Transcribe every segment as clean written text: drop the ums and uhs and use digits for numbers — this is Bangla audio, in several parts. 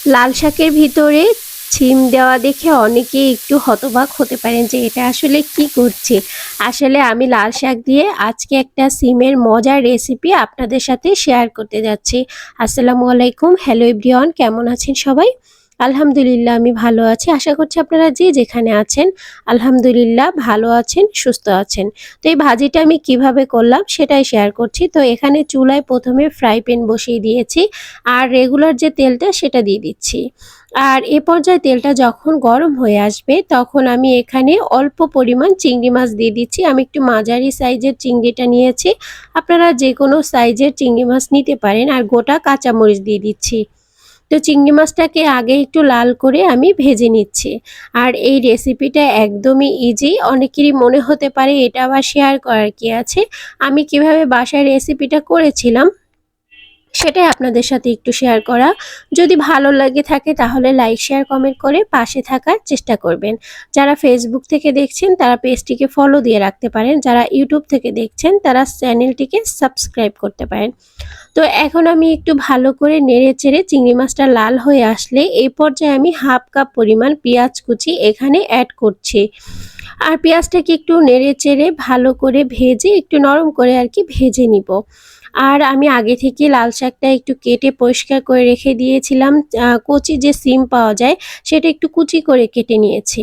লাল শাকের ভিতরে শিম দেওয়া দেখে অনেকেই একটু হতবাক হতে পারেন যে এটা আসলে কি করছে। আসলে আমি লাল শাক দিয়ে আজকে একটা সিমের মজার রেসিপি আপনাদের সাথে শেয়ার করতে যাচ্ছি। আসসালামু আলাইকুম, হ্যালো এভরিওয়ান, কেমন আছেন সবাই? আলহামদুলিল্লাহ আমি ভালো আছি। আশা করছি আপনারা যে যেখানে আছেন আলহামদুলিল্লাহ ভালো আছেন, সুস্থ আছেন। তো এই ভাজিটা আমি কিভাবে করলাম সেটাই শেয়ার করছি। তো এখানে চুলায় প্রথমে ফ্রাই প্যান বসিয়ে দিয়েছি আর রেগুলার যে তেলটা সেটা দিয়ে দিচ্ছি। আর এ পর্যায়ে তেলটা যখন গরম হয়ে আসবে তখন আমি এখানে অল্প পরিমাণ চিংড়ি মাছ দিয়ে দিচ্ছি। আমি একটু মাঝারি সাইজের চিংড়িটা নিয়েছি, আপনারা যে কোনো সাইজের চিংড়ি মাছ নিতে পারেন। আর গোটা কাঁচামরিচ দিয়ে দিচ্ছি। তো চিংড়ি মাছটাকে আগে একটু লাল করে আমি ভেজে নিচ্ছি। আর এই রেসিপিটা একদমই ইজি। অনেকেরই মনে হতে পারে এটা আবার শেয়ার করার কি আছে। আমি কিভাবে বাসায় রেসিপিটা করেছিলাম সেটাই আপনাদের সাথে একটু শেয়ার করা। যদি ভালো লাগে থাকে তাহলে লাইক শেয়ার কমেন্ট করে পাশে থাকার চেষ্টা করবেন। যারা ফেসবুক থেকে দেখছেন তারা পেজটিকে ফলো দিয়ে রাখতে পারেন, যারা ইউটিউব থেকে দেখছেন তারা চ্যানেলটিকে সাবস্ক্রাইব করতে পারেন। তো এখন আমি একটু ভালো করে নেড়ে চেড়ে চিংড়ি মাছটা লাল হয়ে আসলে এই পর্যায়ে আমি হাফ কাপ পরিমাণ পেঁয়াজ কুচি এখানে অ্যাড করছি। আর পেঁয়াজটাকে একটু নেড়ে চেড়ে ভালো করে ভেজে একটু নরম করে আর কি ভেজে নিব। আর আমি আগে থেকে লাল শাকটা একটু কেটে পরিষ্কার করে রেখে দিয়েছিলাম। কচি যে সিম পাওয়া যায় সেটা একটু কুচি করে কেটে নিয়েছি।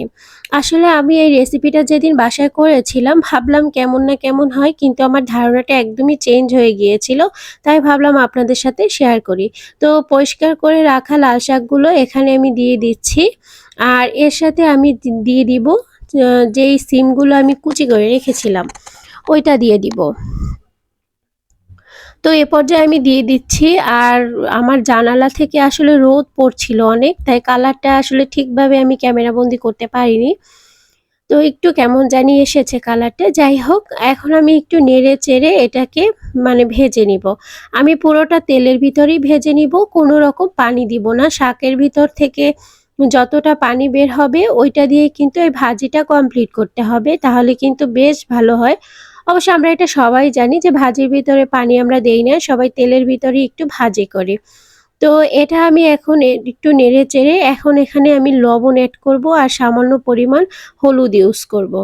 আসলে আমি এই রেসিপিটা যেদিন বাসায় করেছিলাম ভাবলাম কেমন না কেমন হয়, কিন্তু আমার ধারণাটা একদমই চেঞ্জ হয়ে গিয়েছিল। তাই ভাবলাম আপনাদের সাথে শেয়ার করি। তো পরিষ্কার করে রাখা লাল শাকগুলো এখানে আমি দিয়ে দিচ্ছি। আর এর সাথে আমি দিয়ে দিব যেই সিমগুলো আমি কুচি করে রেখেছিলাম ওইটা দিয়ে দিব। তো এ পর্যায়ে আমি দিয়ে দিচ্ছি। আর আমার জানালা থেকে আসলে রোদ পড়ছিল অনেক, তাই কালারটা আসলে ঠিকভাবে আমি ক্যামেরাবন্দি করতে পারিনি। তো একটু কেমন জানি এসেছে কালারটা। যাই হোক, এখন আমি একটু নেড়ে চেড়ে এটাকে ভেজে নিব। আমি পুরোটা তেলের ভিতরেই ভেজে নিব, কোনো রকম পানি দিব না। শাকের ভিতর থেকে যতটা পানি বের হবে ওইটা দিয়ে কিন্তু এই ভাজিটা কমপ্লিট করতে হবে, তাহলে কিন্তু বেশ ভালো হয়। অবশ্য আমরা এটা সবাই জানি যে ভাজির ভিতরে পানি আমরা দেই না, সবাই তেলের ভিতরে একটু ভাজি করি। তো এটা আমি এখন একটু নেড়ে চেড়ে এখন এখানে আমি লবণ অ্যাড করব আর সামান্য পরিমাণ হলুদ ইউজ করব।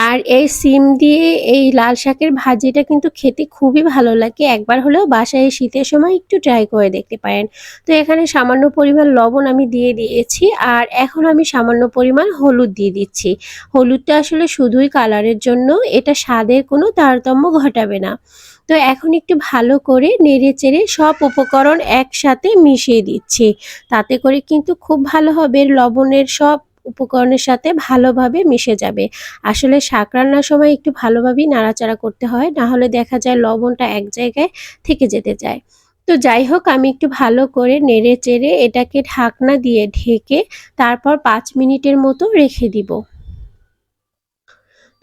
আর এই সিম দিয়ে এই লাল শাকের ভাজিটা কিন্তু খেতে খুবই ভালো লাগে। একবার হলেও বাসায় শীতের সময় একটু ট্রাই করে দেখতে পারেন। তো এখানে সামান্য পরিমাণ লবণ আমি দিয়ে দিয়েছি। আর এখন আমি সামান্য পরিমাণ হলুদ দিয়ে দিচ্ছি। হলুদটা আসলে শুধুই কালারের জন্য, এটা স্বাদের কোনো তারতম্য ঘটাবে না। তো এখন একটু ভালো করে নেড়ে চেড়ে সব উপকরণ একসাথে মিশিয়ে দিচ্ছি। তাতে করে কিন্তু খুব ভালো হবে, লবণের সব উপকরণের সাথে ভালোভাবে মিশে যাবে। আসলে শাক রান্নার সময় একটু ভালোভাবেই নাড়াচাড়া করতে হয়, না হলে দেখা যায় লবণটা এক জায়গায় থেকে যেতে চায়। তো যাই হোক, আমি একটু ভালো করে নেড়ে চেড়ে এটাকে ঢাকনা দিয়ে ঢেকে তারপর 5 মিনিটের মতো রেখে দিব।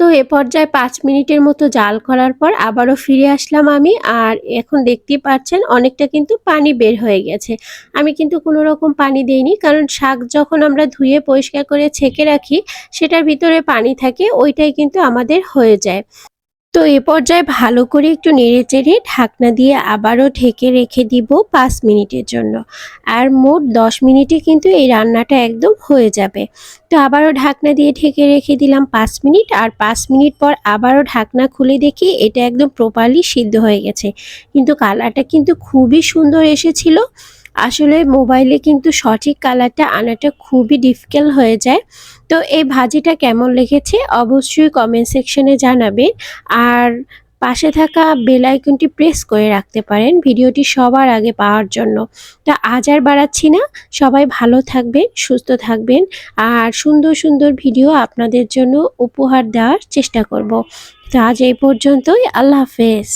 তো এ পর্যায়ে 5 মিনিটের মতো জাল করার পর আবারও ফিরে আসলাম আমি। আর এখন দেখতেই পাচ্ছেন অনেকটা কিন্তু পানি বের হয়ে গেছে। আমি কিন্তু কোনো রকম পানি দেইনি, কারণ শাক যখন আমরা ধুয়ে পরিষ্কার করে ছেঁকে রাখি সেটার ভিতরে পানি থাকে, ওইটাই কিন্তু আমাদের হয়ে যায়। তো এ পর্যায়ে ভালো করে একটু নেড়েচেড়ে ঢাকনা দিয়ে আবারও ঢেকে রেখে দিব 5 মিনিটের জন্য। আর মোট 10 মিনিটে কিন্তু এই রান্নাটা একদম হয়ে যাবে। তো আবারও ঢাকনা দিয়ে ঢেকে রেখে দিলাম 5 মিনিট। আর 5 মিনিট পর আবারও ঢাকনা খুলে দেখি এটা একদম প্রপারলি সিদ্ধ হয়ে গেছে, কিন্তু কালারটা কিন্তু খুবই সুন্দর এসেছিল। আসলে মোবাইলে কিন্তু সঠিক কালারটা আনাটা খুবই ডিফিকাল্ট হয়ে যায়। তো এই ভাজিটা কেমন লেগেছে অবশ্যই কমেন্ট সেকশনে জানাবেন। আর পাশে থাকা বেল আইকনটি প্রেস করে রাখতে পারেন ভিডিওটি সবার আগে পাওয়ার জন্য। তো আজ আর বাড়াচ্ছি না, সবাই ভালো থাকবেন, সুস্থ থাকবেন। আর সুন্দর সুন্দর ভিডিও আপনাদের জন্য উপহার দেওয়ার চেষ্টা করব। তো আজ এই পর্যন্তই, আল্লাহ হাফেজ।